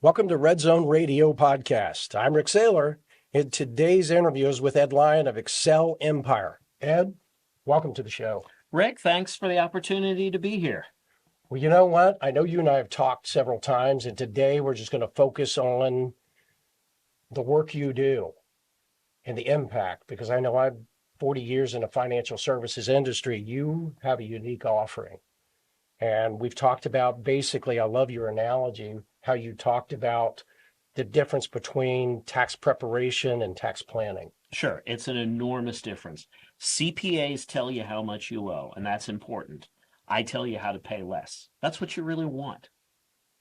Welcome to Redde-Zone Radio Podcast. I'm Rick Saylor, and today's interview is with Ed Lyon of Excel Empire. Ed, welcome to the show. Rick, thanks for the opportunity to be here. Well, you know what? I know you and I have talked several times, and today we're just going to focus on the work you do and the impact, because I know I'm 40 years in the financial services industry. You have a unique offering. And we've talked about basically, I love your analogy, how you talked about the difference between tax preparation and tax planning. Sure, it's an enormous difference. CPAs tell you how much you owe, and that's important. I tell you how to pay less. That's what you really want.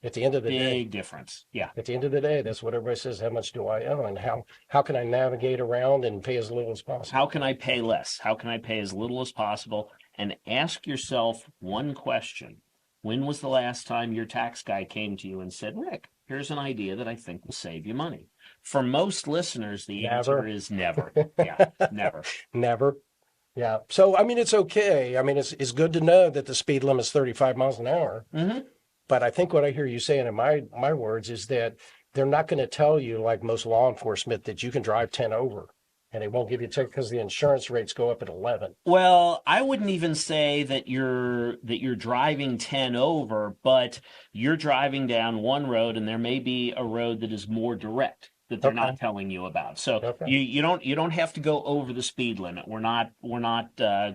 At the end of the day, Big difference. Yeah. at the end of the day, that's what everybody says, how much do I owe and how can I navigate around and pay as little as possible? How can I pay less? How can I pay as little as possible? And ask yourself one question. When was the last time your tax guy came to you and said, Rick, here's an idea that I think will save you money? For most listeners, the answer is never. Yeah, never. Never. Yeah. So, I mean, it's okay. I mean, it's good to know that the speed limit is 35 miles an hour. Mm-hmm. But I think what I hear you saying in my words is that they're not going to tell you, like most law enforcement, that you can drive 10 over and they won't give you a ticket because the insurance rates go up at 11. Well, I wouldn't even say that you're driving 10 over, but you're driving down one road and there may be a road that is more direct that they're not telling you about. So you don't have to go over the speed limit. We're not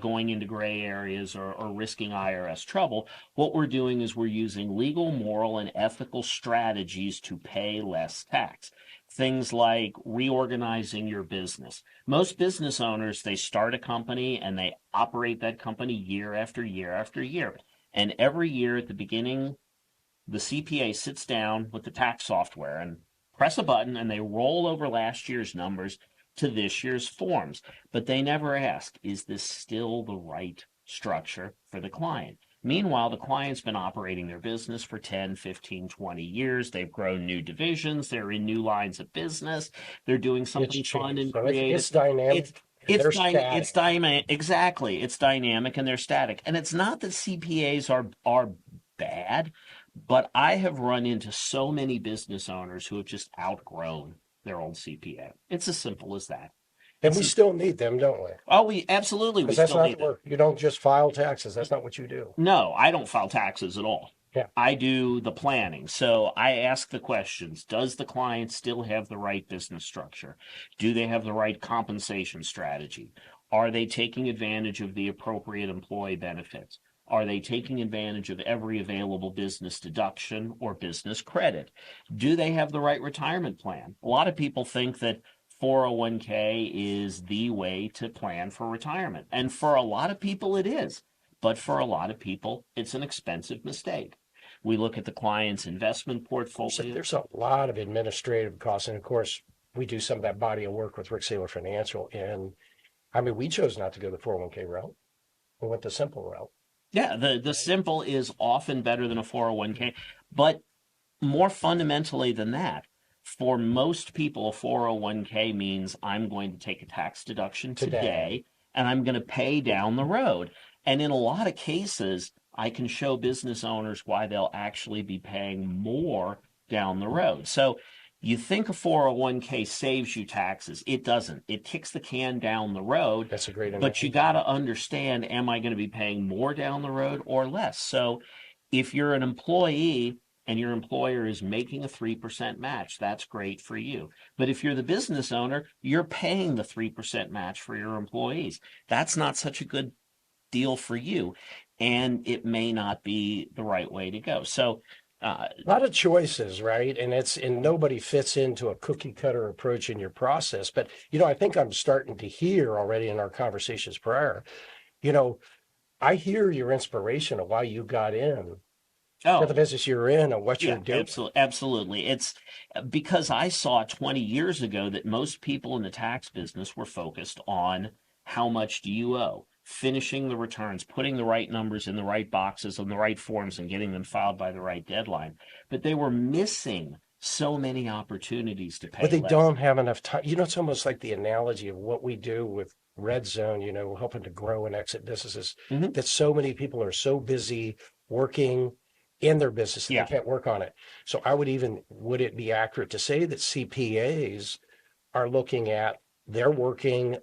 going into gray areas or risking IRS trouble. What we're doing is we're using legal, moral, and ethical strategies to pay less tax. Things like reorganizing your business. Most business owners, they start a company and they operate that company year after year after year. And every year at the beginning, the CPA sits down with the tax software and press a button and they roll over last year's numbers to this year's forms. But they never ask, is this still the right structure for the client? Meanwhile, the client's been operating their business for 10, 15, 20 years. They've grown new divisions. They're in new lines of business. They're doing something fun and creative. It's dynamic. It's dynamic. Exactly. It's dynamic and they're static. And it's not that CPAs are bad, but I have run into so many business owners who have just outgrown their old CPA. It's as simple as that. And we still need them, don't we? Oh, we absolutely. Because that's not the work. You don't just file taxes. That's not what you do. No, I don't file taxes at all. Yeah. I do the planning. So I ask the questions. Does the client still have the right business structure? Do they have the right compensation strategy? Are they taking advantage of the appropriate employee benefits? Are they taking advantage of every available business deduction or business credit? Do they have the right retirement plan? A lot of people think that 401k is the way to plan for retirement. And for a lot of people, it is. But for a lot of people, it's an expensive mistake. We look at the client's investment portfolio. There's a lot of administrative costs. And of course, we do some of that body of work with Rick Saylor Financial. And I mean, we chose not to go the 401k route. We went the simple route. Yeah, the simple is often better than a 401k. But more fundamentally than that, for most people, a 401k means I'm going to take a tax deduction today and I'm going to pay down the road. And in a lot of cases, I can show business owners why they'll actually be paying more down the road. So you think a 401k saves you taxes. It doesn't. It kicks the can down the road. That's a great analogy. But you got to understand, am I going to be paying more down the road or less? So if you're an employee and your employer is making a 3% match, that's great for you. But if you're the business owner, you're paying the 3% match for your employees. That's not such a good deal for you, and it may not be the right way to go. So a lot of choices, right? And nobody fits into a cookie cutter approach in your process. But, I think I'm starting to hear already in our conversations prior, I hear your inspiration of why you got in to the business you're in and what you're doing. Absolutely. It's because I saw 20 years ago that most people in the tax business were focused on how much do you owe, finishing the returns, putting the right numbers in the right boxes on the right forms and getting them filed by the right deadline. But they were missing so many opportunities to pay But they less. don't have enough time. It's almost like the analogy of what we do with Redde-Zone, helping to grow and exit businesses, that so many people are so busy working in their business that Yeah. they can't work on it. So would it be accurate to say that CPAs are looking at, they're working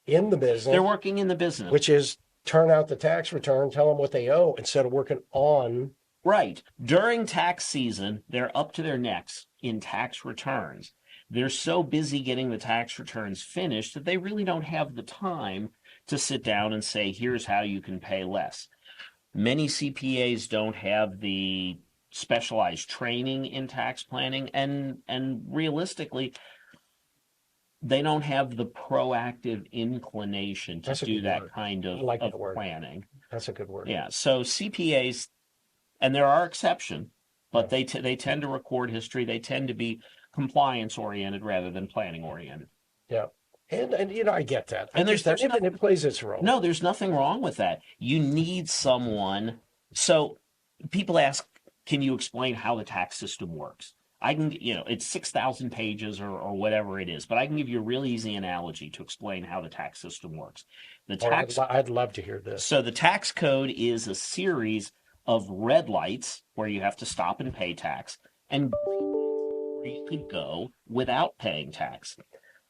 in the They're business, working in the business. which is turn out the tax return, tell them what they owe instead of working on. Right. During tax season, they're up to their necks in tax returns. They're so busy getting the tax returns finished that they really don't have the time to sit down and say, here's how you can pay less. Many CPAs don't have the specialized training in tax planning, and realistically, they don't have the proactive inclination to That's a do good that word. kind I like of that word. planning. That's a good word. Yeah. So CPAs, and there are exceptions, but Yeah. they tend to record history. They tend to be compliance oriented rather than planning oriented. Yeah. And you know, I get that. I And get that. nothing, It plays its role. no, there's nothing wrong with that. You need someone. So people ask, can you explain how the tax system works? I can, it's 6,000 pages or whatever it is, but I can give you a really easy analogy to explain how the tax system works. The Or tax, I'd love to hear this. so the tax code is a series of red lights where you have to stop and pay tax, and green lights where you could go without paying tax.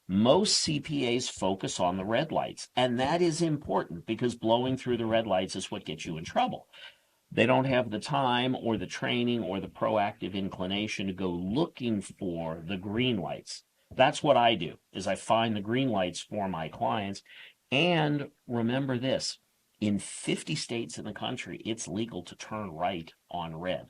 Most CPAs focus on the red lights, and that is important because blowing through the red lights is what gets you in trouble. They don't have the time or the training or the proactive inclination to go looking for the green lights. That's what I do, is I find the green lights for my clients. And remember this, in 50 states in the country, it's legal to turn right on red.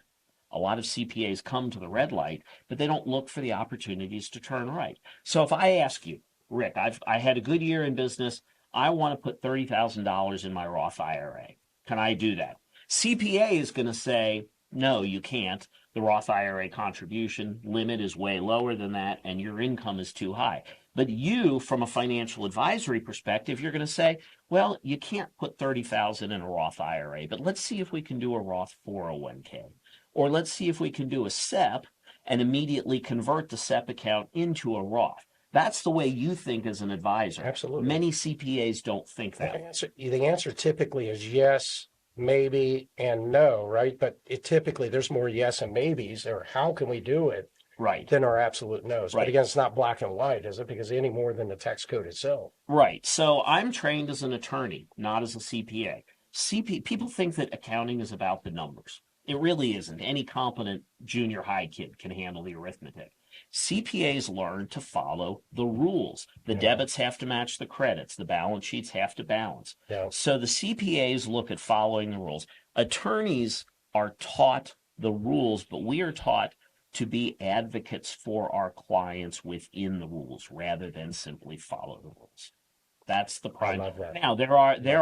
A lot of CPAs come to the red light, but they don't look for the opportunities to turn right. So if I ask you, Rick, I had a good year in business. I want to put $30,000 in my Roth IRA. Can I do that? CPA is going to say, no, you can't. The Roth IRA contribution limit is way lower than that, and your income is too high. But you, from a financial advisory perspective, you're going to say, well, you can't put $30,000 in a Roth IRA, but let's see if we can do a Roth 401k. Or let's see if we can do a SEP and immediately convert the SEP account into a Roth. That's the way you think as an advisor. Absolutely. Many CPAs don't think that way. The answer typically is yes, maybe, and no, right? But typically there's more yes and maybes, or how can we do it, Right. than our absolute no's. Right. But again, it's not black and white, is it? Because any more than the tax code itself. Right. So I'm trained as an attorney, not as a CPA. People think that accounting is about the numbers. It really isn't. Any competent junior high kid can handle the arithmetic. CPAs learn to follow the rules. The debits have to match the credits. The balance sheets have to balance. Yeah. So the CPAs look at following the rules. Attorneys are taught the rules, but we are taught to be advocates for our clients within the rules rather than simply follow the rules. That's the prime. I love that. Now, there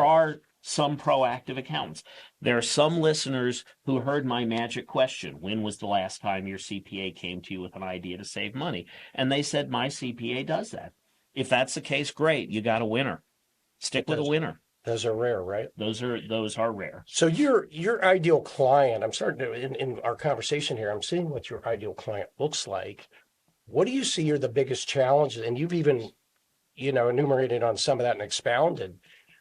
are some proactive accountants. There are some listeners who heard my magic question, when was the last time your CPA came to you with an idea to save money? And they said, my CPA does that. If that's the case, great. You got a winner. Stick with a winner. Those are rare, right? Those are rare. So your ideal client, I'm starting to, in our conversation here, I'm seeing what your ideal client looks like. What do you see are the biggest challenges? And you've even, enumerated on some of that and expounded.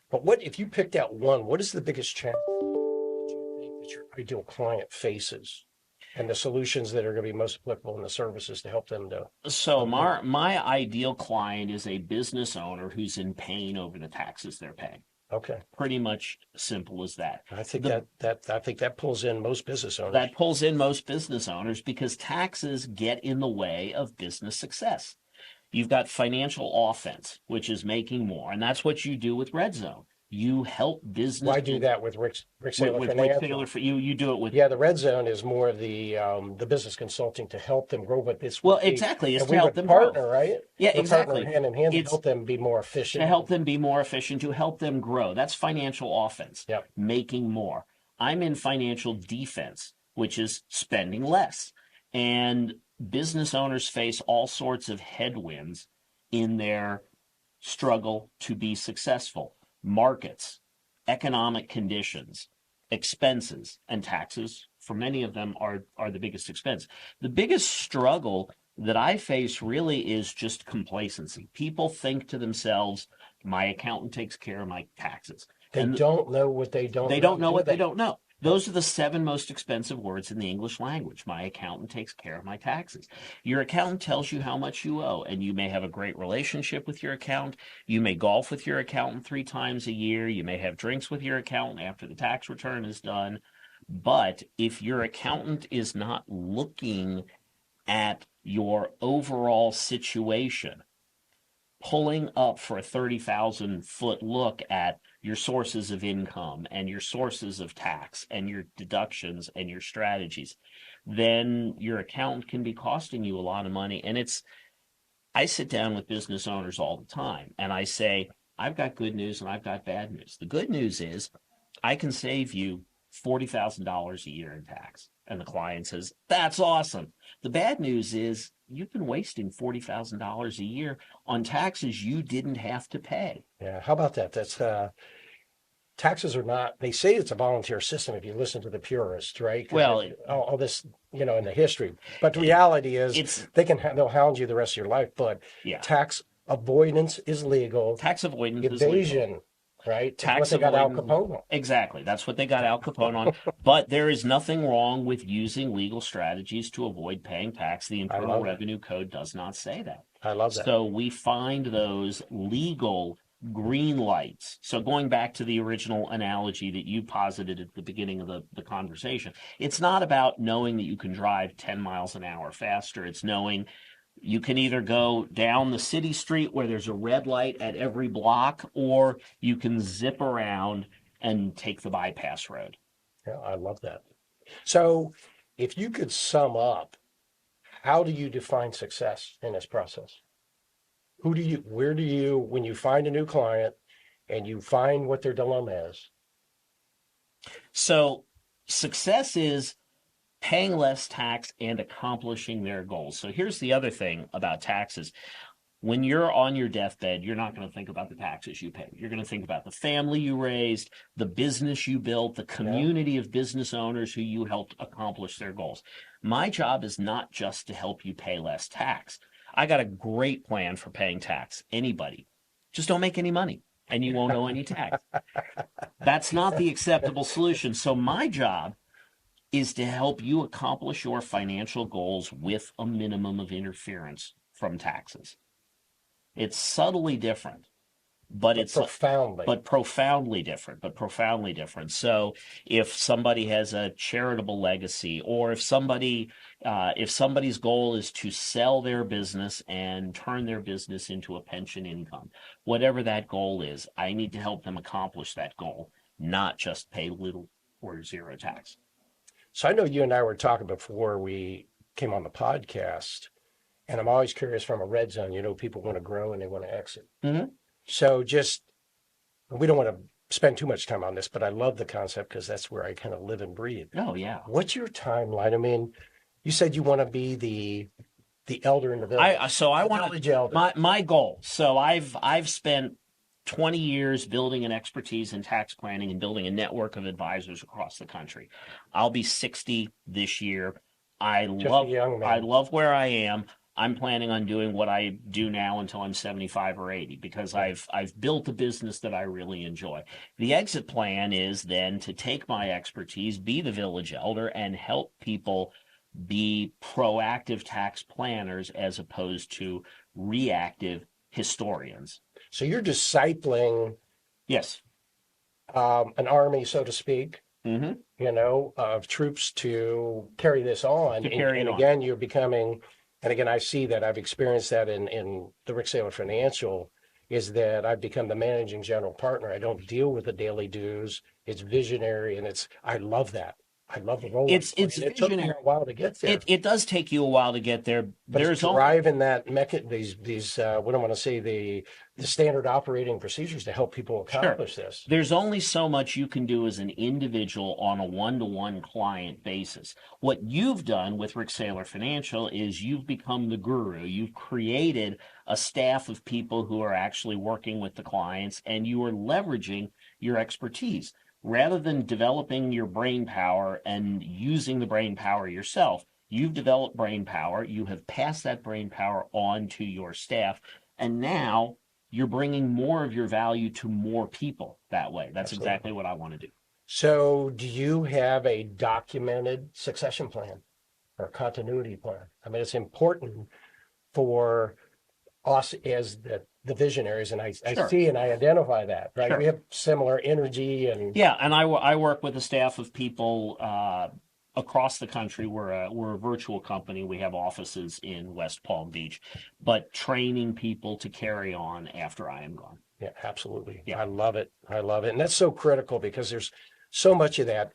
But what if you picked out one, what is the biggest challenge that you think that your ideal client faces, and the solutions that are going to be most applicable, and the services to help them to? So my ideal client is a business owner who's in pain over the taxes they're paying. Okay. Pretty much simple as that. I think that pulls in most business owners. That pulls in most business owners because taxes get in the way of business success. You've got financial offense, which is making more, and that's what you do with Redde-Zone. You help business. Well, I do that with Rick Saylor with Financial. Rick Saylor, you do it with. Yeah, the Redde-Zone is more of the business consulting to help them grow, but it's exactly. It's and to we help would them partner, grow. right? Yeah, We're exactly. Partner hand in hand to help them be more efficient. To help them be more efficient, to help them grow. That's financial offense. Yep. Making more. I'm in financial defense, which is spending less. And business owners face all sorts of headwinds in their struggle to be successful. Markets, economic conditions, expenses, and taxes, for many of them, are the biggest expense. The biggest struggle that I face really is just complacency. People think to themselves, my accountant takes care of my taxes. They don't know what they don't know. They don't know what they don't know. Those are the 7 most expensive words in the English language. My accountant takes care of my taxes. Your accountant tells you how much you owe, and you may have a great relationship with your accountant. You may golf with your accountant 3 times a year. You may have drinks with your accountant after the tax return is done. But if your accountant is not looking at your overall situation, pulling up for a 30,000-foot look at your sources of income and your sources of tax and your deductions and your strategies, then your accountant can be costing you a lot of money. And I sit down with business owners all the time and I say, I've got good news and I've got bad news. The good news is I can save you $40,000 a year in tax. And the client says, that's awesome. The bad news is you've been wasting $40,000 a year on taxes you didn't have to pay. Yeah. How about that? That's taxes are not, they say it's a volunteer system if you listen to the purists, right? Well, all this, in the history. But the reality is they'll hound you the rest of your life. But yeah, tax avoidance is legal. Tax avoidance Evasion, is legal. Right? Tax what they got Al avoidance. Capone on. Exactly. That's what they got Al Capone on. But there is nothing wrong with using legal strategies to avoid paying tax. The Internal Revenue Code does not say that. I love that. So we find those legal green lights. So going back to the original analogy that you posited at the beginning of the conversation, it's not about knowing that you can drive 10 miles an hour faster. It's knowing you can either go down the city street where there's a red light at every block, or you can zip around and take the bypass road. Yeah, I love that. So if you could sum up, how do you define success in this process? Where do you, when you find a new client and you find what their dilemma is? So success is paying less tax and accomplishing their goals. So here's the other thing about taxes. When you're on your deathbed, you're not going to think about the taxes you pay. You're going to think about the family you raised, the business you built, the community of business owners who you helped accomplish their goals. My job is not just to help you pay less tax. I got a great plan for paying tax. Anybody. Just don't make any money and you won't owe any tax. That's not the acceptable solution. So my job is to help you accomplish your financial goals with a minimum of interference from taxes. It's subtly different, but it's profoundly different. So if somebody has a charitable legacy, or if somebody's goal is to sell their business and turn their business into a pension income, whatever that goal is, I need to help them accomplish that goal, not just pay little or zero tax. So I know you and I were talking before we came on the podcast, and I'm always curious from a Redde-Zone, people want to grow and they want to exit. Mm-hmm. So we don't want to spend too much time on this, but I love the concept because that's where I kind of live and breathe. Oh, yeah. What's your timeline? I mean, you said you want to be the elder in the village. My goal. So I've spent 20 years building an expertise in tax planning and building a network of advisors across the country. I'll be 60 this year. I love where I am. I'm planning on doing what I do now until I'm 75 or 80 because I've built a business that I really enjoy. The exit plan is then to take my expertise, be the village elder, and help people be proactive tax planners as opposed to reactive historians. So you're discipling, yes, an army, so to speak, mm-hmm. Of troops to carry this on. And again, you're becoming, and again, I see that I've experienced that in the Rick Saylor Financial, is that I've become the managing general partner. I don't deal with the daily dues. It's visionary, and I love that. I love the role. It's visionary. It took me a while to get there. It does take you a while to get there. But there's driving that these what I want to say, the standard operating procedures to help people accomplish this. There's only so much you can do as an individual on a one-to-one client basis. What you've done with Rick Saylor Financial is you've become the guru. You've created a staff of people who are actually working with the clients, and you are leveraging your expertise. Rather than developing your brain power and using the brain power yourself, you've developed brain power, you have passed that brain power on to your staff, and now you're bringing more of your value to more people that way. That's Absolutely. Exactly what I want to do. So do you have a documented succession plan or a continuity plan? I mean, it's important for us as the visionaries, and I Sure. see and I identify that, right? Sure. We have similar energy and Yeah, and I work with a staff of people across the country. We're a virtual company. We have offices in West Palm Beach, but training people to carry on after I am gone. yeah, absolutely. Yeah. I love it. I love it. And that's so critical because there's so much of that.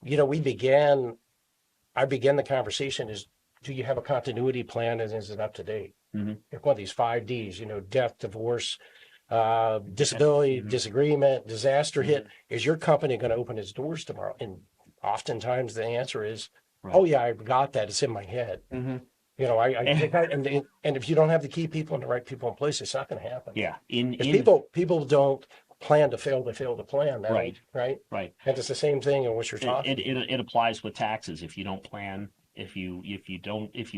You know, I began the conversation is, do you have a continuity plan and is it up to date? Hmm. Like one of these 5 Ds, you know, death, divorce, disability, Mhm. disagreement, disaster hit. Mhm. Is your company going to open its doors tomorrow? And oftentimes the answer is, Right. oh yeah, I've got that. It's in my head. Hmm. You know, I think and if you don't have the key people and the right people in place, it's not going to happen. Yeah. Because people don't plan to fail, they fail to plan. That Right. right? Right. And it's the same thing in what you're It, talking it about. it applies with taxes. If you don't plan, if you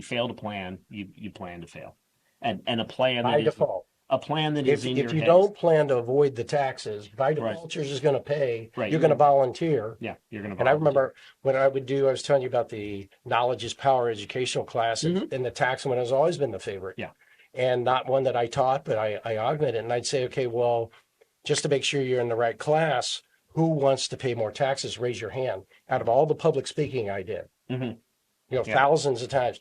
fail to plan, you plan to fail. And By default. a plan that is in If your you head. don't plan to avoid the taxes, by Right. default, you're just going to pay. Right. You're going to volunteer. Yeah, you're going to And I volunteer. remember when I was telling you about the knowledge is power educational class, Hmm. and the tax one has always been the favorite. Yeah. And not one that I taught, but I augmented. And I'd say, okay, well, just to make sure you're in the right class, who wants to pay more taxes? Raise your hand. Out of all the public speaking I did, Hmm. you know, Yeah. thousands of times,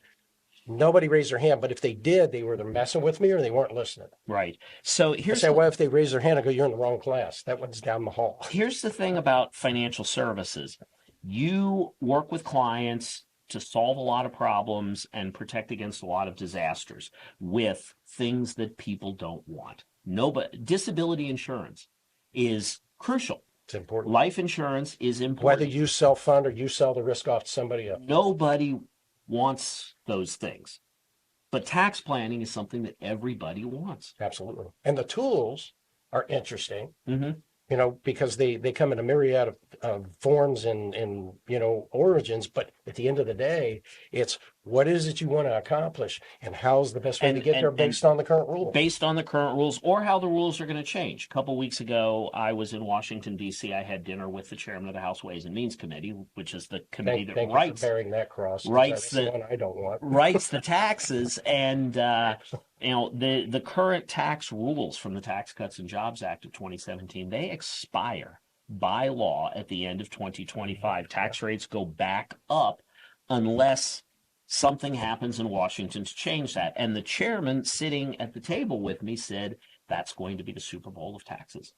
nobody raised their hand. But if they did, they were either messing with me or they weren't listening. Right. So I say, well, if they raise their hand, I go, you're in the wrong class. That one's down the hall. here's the thing about financial services. You work with clients to solve a lot of problems and protect against a lot of disasters with things that people don't want. Nobody, disability insurance is crucial. It's important. Life insurance is Whether important. you self fund or you sell the risk off to somebody else. Nobody wants those things. But tax planning is something that everybody wants. Absolutely. And the tools are interesting, Hmm. you know, because they come in a myriad of forms and, you know, origins. But at the end of the day, it's what is it you want to accomplish and how's the best way to And get there based on the current rules. based on the current rules or how the rules are going to change. A couple weeks ago, I was in Washington, D.C. I had dinner with the chairman of the House Ways and Means Committee, which is the committee Thank you for bearing that cross. 'Cause writes that's the one I don't want. writes the taxes. And the current tax rules from the Tax Cuts and Jobs Act of 2017, they expire by law at the end of 2025. Tax rates go back up unless something happens in Washington to change that. And the chairman sitting at the table with me said that's going to be the Super Bowl of taxes.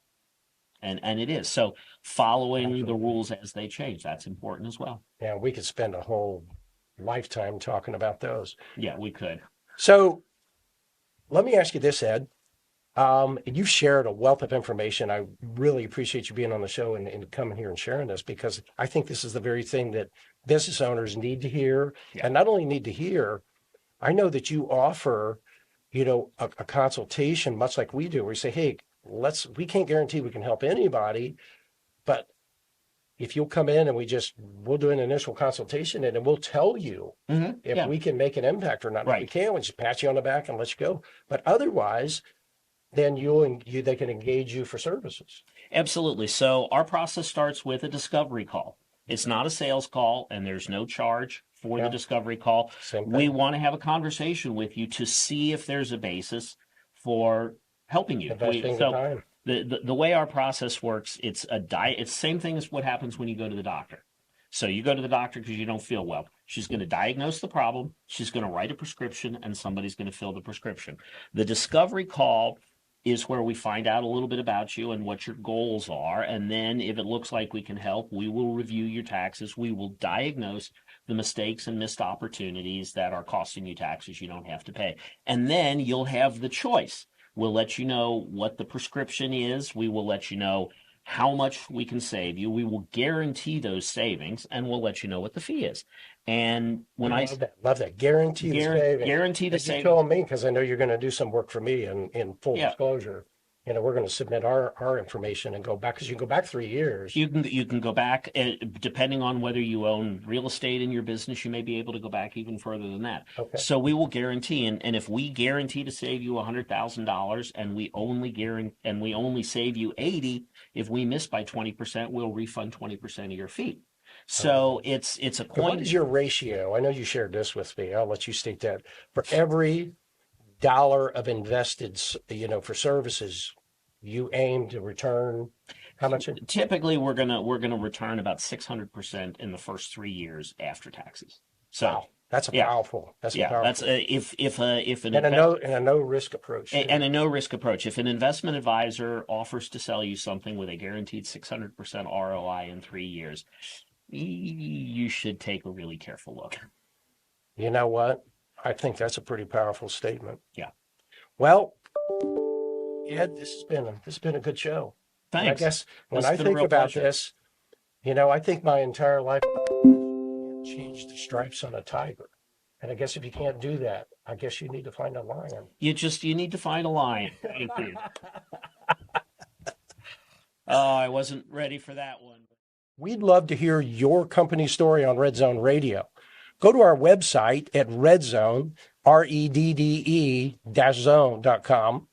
And it is. So following the rules as they change, that's important as well. Yeah, we could spend a whole lifetime talking about those. Yeah, we could. So let me ask you this, Ed. You've shared a wealth of information. I really appreciate you being on the show and coming here and sharing this because I think this is the very thing that business owners need to hear. Yeah. And not only need to hear, I know that you offer, you know, a consultation, much like we do, where you say, hey, we can't guarantee we can help anybody, but if you'll come in and we'll do an initial consultation and then we'll tell you Mm-hmm. if Yeah. we can make an impact or not. If we Right. can, we'll just pat you on the back and let you go. But otherwise, then they can engage you for services. Absolutely. So our process starts with a discovery call. It's not a sales call, and there's no charge for Yeah. the discovery call. Same thing. We want to have a conversation with you to see if there's a basis for helping you. Investing the time. The way our process works, it's the same thing as what happens when you go to the doctor. So you go to the doctor because you don't feel well. She's going to diagnose the problem. She's going to write a prescription, and somebody's going to fill the prescription. The discovery call is where we find out a little bit about you and what your goals are. And then if it looks like we can help, we will review your taxes. We will diagnose the mistakes and missed opportunities that are costing you taxes you don't have to pay. And then you'll have the choice. We'll let you know what the prescription is. We will let you know how much we can save you. We will guarantee those savings, and we'll let you know what the fee is. And when I love that. Guarantee the savings. guarantee the As you savings. told me, because I know you're going to do some work for me in full Yeah. disclosure. we're going to submit our information and go back, because you can go back 3 years. You can go back, depending on whether you own real estate in your business, you may be able to go back even further than that. Okay. So we will guarantee, and if we guarantee to save you $100,000, and we only save you 80, if we miss by 20%, we'll refund 20% of your fee. So it's a And coin. what is your ratio? I know you shared this with me. I'll let you state that. For every dollar of invested, for services, you aim to return how much? Typically, we're gonna return about 600% in the first 3 years after taxes. So Wow, that's a yeah. powerful. That's a yeah, powerful. that's if an And a no risk approach. Too. and a no risk approach. If an investment advisor offers to sell you something with a guaranteed 600% ROI in 3 years, you should take a really careful look. You know what? I think that's a pretty powerful statement. Yeah. Well, Ed, this has been a good show. And Thanks. I guess when It's I been a think real about pleasure. this, I think my entire life changed the stripes on a tiger. And I guess if you can't do that, I guess you need to find a lion. You need to find a lion. Thank you. Oh, I wasn't ready for that one. We'd love to hear your company story on Redde-Zone Radio. Go to our website at Redde-Zone, REDDE-zone.com,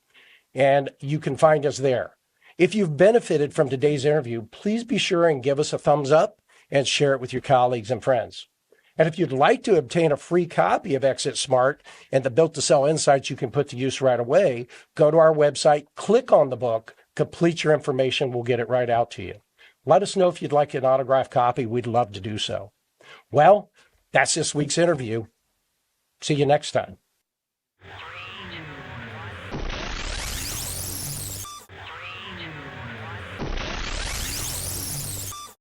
and you can find us there. If you've benefited from today's interview, please be sure and give us a thumbs up and share it with your colleagues and friends. And if you'd like to obtain a free copy of Exit Smart and the Built to Sell insights you can put to use right away, go to our website, click on the book, complete your information, we'll get it right out to you. Let us know if you'd like an autographed copy. We'd love to do so. Well, that's this week's interview. See you next time.